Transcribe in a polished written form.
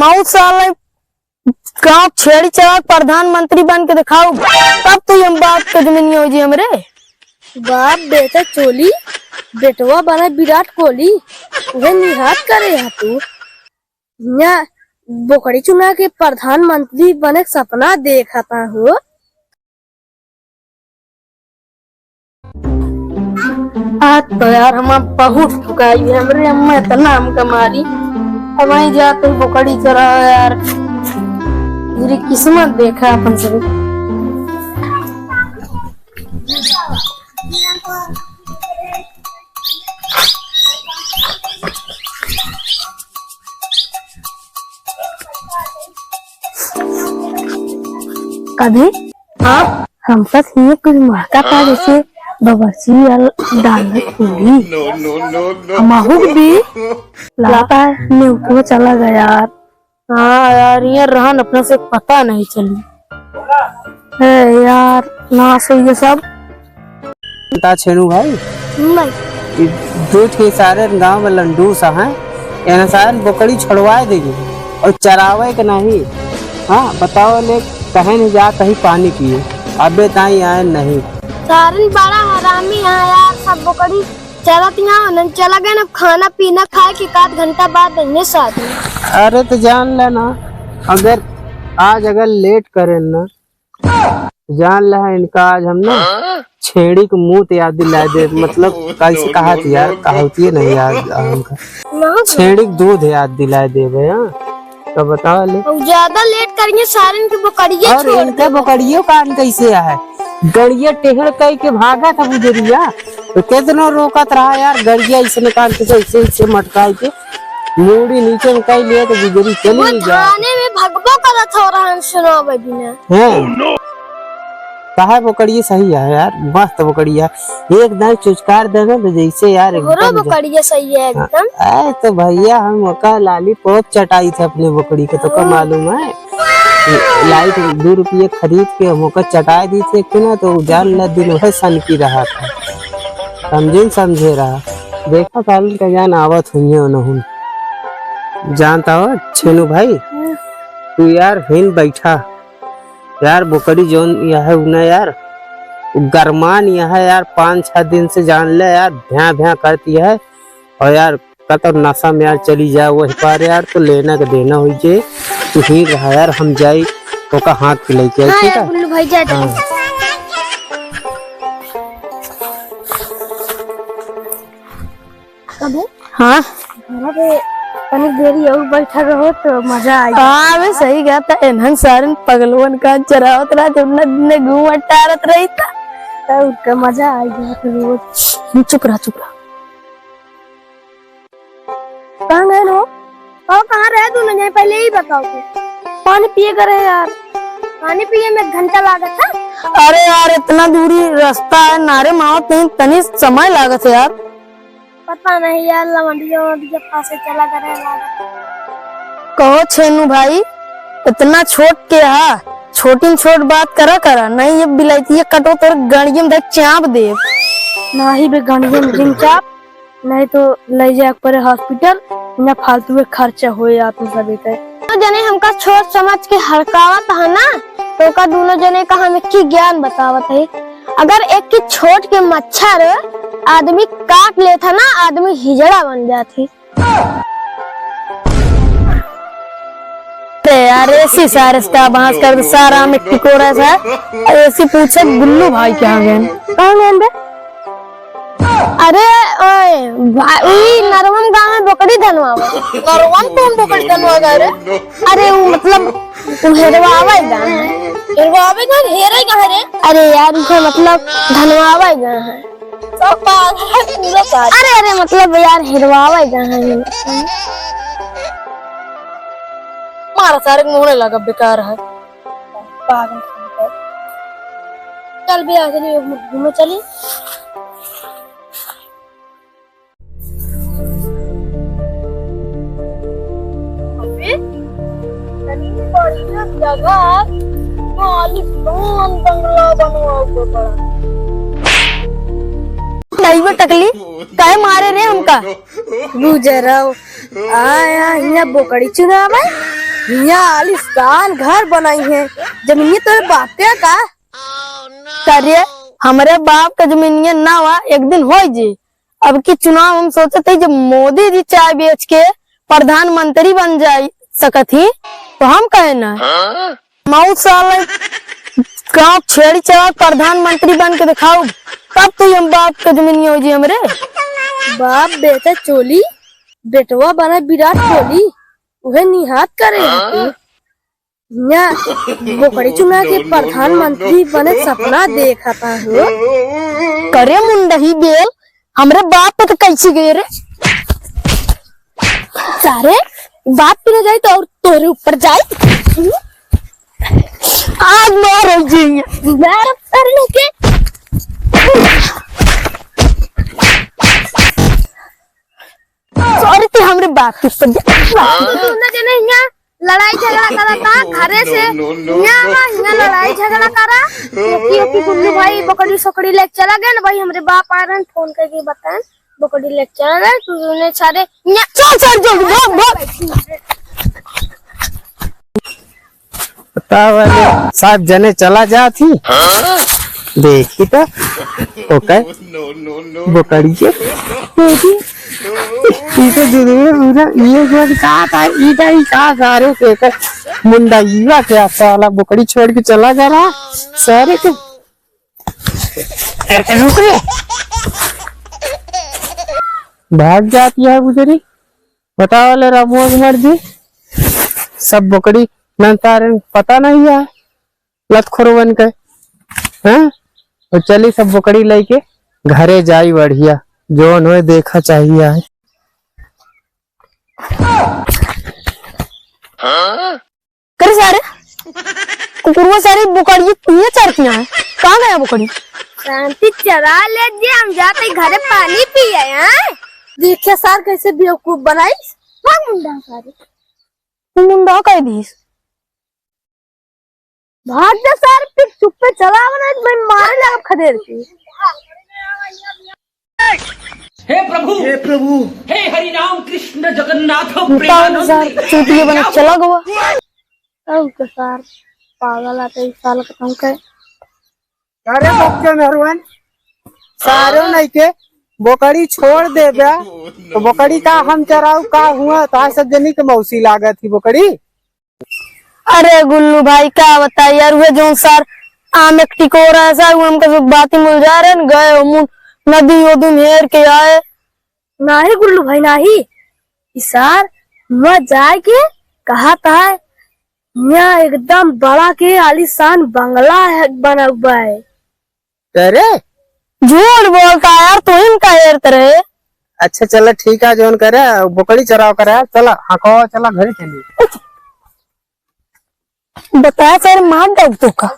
माऊ साले गाँव छेड़ी चढ़ा प्रधानमंत्री बन के दिखाओ, तब तो हम बात कर नहीं हो जी हमरे। बाप बेटा चोली बेटवा बना विराट कोहली, उन्हें निहात करे है तू। यहाँ बोकड़ी चुना के प्रधानमंत्री बने सपना देखता हो। आज तो यार हम बहुत ठुकाई हमरे अम्मा इतना हमका मारी। अब वहीं जाते बोकड़ी चढ़ा यार, मेरी किस्मत देखा अपन से। कभी हाँ हम पास ये कुछ महका था जैसे बवर्ची डालने खुली हमाहू भी लाता ने ऊपर चला गया यार। हाँ यार ये रहन अपने से पता नहीं चली है यार ना सही है सब। छेनू भाई नहीं दो ठे सारे गांव में लंडू सा है, यहाँ सारे बकरी छड़वाए देगी और चरावे के नहीं। हाँ बताओ ले कहे नहीं जा कहीं पानी पिए, अबे ताई आए नहीं। सारन बड़ा हरामी है यार, सब बोकड़ी चलत यहाँ चला गए ना, खाना पीना खाए के 1 घंटा बाद आएंगे साथ में। अरे तो जान लेना अगर आज अगर लेट करे ना, जान ले इनका आज हम ना छेड़ी को मुंह याद दिला दे। मतलब कैसे कहा थी यार, कहावती है नहीं यार हमका छेड़ी को दूध याद दिला दे भैया। तो बताओ ले ज्यादा लेट करेंगे सारन की बोकड़िया और इनके बोकड़ियों कान कैसे है, गड़िया टेढ़ कई के भागा था गुजरिया, तो कितना रोकत रहा यार। गड़िया इसने कान के ऐसे मटकाई के मूड़ी नीचे में कई लिए तो गुजरी चली नहीं जा। थाने में भगबो करत हो रहा है सुनो बिना है। कहा बोकड़िया सही है यार, मस्त बोकड़िया एक दाई चुचकार देना तो जैसे यार एकदम बोकड़िया सही है एकदम। ऐ तो भैया हम का लाली पोप चटाई थे अपने बोकड़ी के, तो क्या मालूम है लाइट 2 रुपये खरीद के हम चटा दी थी कि ना, तो जान ल दिन वह सन की रहा था, समझे रहा। देखा काल का जान आवत हुई जानता हो छेनू भाई तू यार हिन बैठा यार। बोकड़ी जोन यह है उन्हें यार गरमान यह है यार 5-6 दिन से जान ले यार भ्या भ्या करती है, और यार कतर नशा में यार चली जाए वही पार यार, तो लेना के देना हुई जे तू ही रहा यार। हम जाई तो का हाथ पिलाई के ठीक है बुल्लू भाई जा हाँ तनी देरी और बैठा रहो तो मजा आई। हाँ मैं सही कहा था, एनहन सारन पगलवन का चरावत रहा जब न घूम अटारत रही था, तो उनका मजा आई रोज। चुप रहा कहाँ गए हो और कहाँ रहे तूने, जाए पहले ही बताओ तो। पानी पिए करे यार, पानी पिए में 1 घंटा लागत था। अरे यार इतना दूरी रास्ता है, नारे मावत नहीं तनी समय लागत है यार। पता नहीं यार लवंडिया पास चला करे कहो छेनू भाई इतना छोट के हा, छोटी छोट बात करा नहीं, ये बिलाइती ये कटो तो गणियम धक चाप दे ना ही बे गणियम दिन चाप, नहीं तो ले जाए पर हॉस्पिटल ना फालतू में खर्चा होए आप सब तो जने हमका छोट समझ के हड़कावत है ना, तो का दोनों जने का हमें की ज्ञान बतावत है। अगर एक की छोट के मच्छर आदमी काट लेता ना, आदमी हिजड़ा बन जाती। यार ऐसी सारस्ता बांस कर सारा मिट्टी कोड़ा सा ऐसी पूछे गुल्लू भाई क्या गए कहाँ गए बे? अरे ओए भाई नरवम गांव में बोकड़ी धनवावा। नरवम कौन बोकड़ी धनवा गए रे? अरे वो मतलब हेरवावा गांव है। हेरवावे गांव हेरे कहाँ रे? अरे यार उसे मतलब धनवावा गांव है। सब पागल है पूरा पागल। अरे मतलब यार हेरवावा गांव है। मारा सारे मुँह लगा बेकार है पागल। चल भी आगे घूमे चली। जगह नहीं वो टकली काहे मारे रे हमका गुजराओ आया यहाँ बोकड़ी चुनाव है यहाँ आलिशान घर बनाई है। जमीन तो बातें का करे हमारे बाप का जमीनिया ना हुआ एक दिन हो जी। अब की चुनाव हम सोचे थे जब मोदी जी चाय बेच के प्रधानमंत्री बन जाए सकत ही तो हम कहे ना मऊ साल गाँव छेड़ी चला प्रधानमंत्री बन के दिखाओ तब तो हम बाप का जमीनिया हो जी। हमरे बाप बेटा चोली बेटवा बना विराट कोहली उहे निहात करे बोकड़ी चुना के प्रधानमंत्री बने सपना देखा था हो करे मुंडही बेल हमरे बाप पे तो कैसे गए रे सारे बाप पे न जाए तो और तोरे ऊपर जाए आज मार हो जाएंगे मैं कर लेके सॉरी तो हमरे बाप के ऊपर लड़ाई झगड़ा करा था घरे से यहाँ लड़ाई झगड़ा करा क्योंकि गुल्लू भाई बकरी सकड़ी लेके चला गया ना भाई हमरे बाप आ रहे हैं फोन करके बताएं बकरी लेके चला गया तो उन्हें सारे साहब जने चला जा थी देखी तो ओके बकरी के तो ये कहा था इधर ही कहा सारे के मुंडा युवा क्या साला बकरी छोड़ के चला जा रहा सारे के रुक रे भाग जाती है गुजरी बता वाले रामोज मर्जी सब बकरी नंतारे पता नहीं है लतखोर बन के हैं तो चली सब बकरी लेके घरे जाई बढ़िया जो उन्हें देखा चाहिए है करे सारे कुकुरवा सारी बकरी ये चरतियां है कहाँ गया बकरी शांति चरा ले जी हम जाते घरे पानी पिए हैं देखिए सर कैसे बेवकूफ बनाई मुंडा सारे मुंडा कह दीस भाग जा सर फिर चुप पे चला बना मैं मारे लगा खदेड़ के हे प्रभु हे हरि राम कृष्ण जगन्नाथ प्रेमानंद सर चूतिया बना चला गया अब के सर पागल आते इस साल खत्म कर अरे बच्चे मेहरबान सारे नहीं के बोकड़ी छोड़ दे बे तो बोकड़ी का हम चराऊ का हुआ तो सब जनी के मौसी लागत थी बोकड़ी अरे गुल्लू भाई क्या बताइए यार हुए जो सर आम एक टिकोरा ऐसा हुआ हमका सब बातें मिल जा रहे हैं गए नदी उदू हेर के आए नहीं गुल्लू भाई नहीं सर मैं जाके कहा था यहाँ एकदम बड़ा के आलीशान बंगला है बना हुआ है अरे झूठ बोलता है यार तू इनका हेरते रहे अच्छा चलो ठीक है जोन करे बोकड़ी चराव करे चला हाँ चला घर चलिए बताया सर मार दो तो का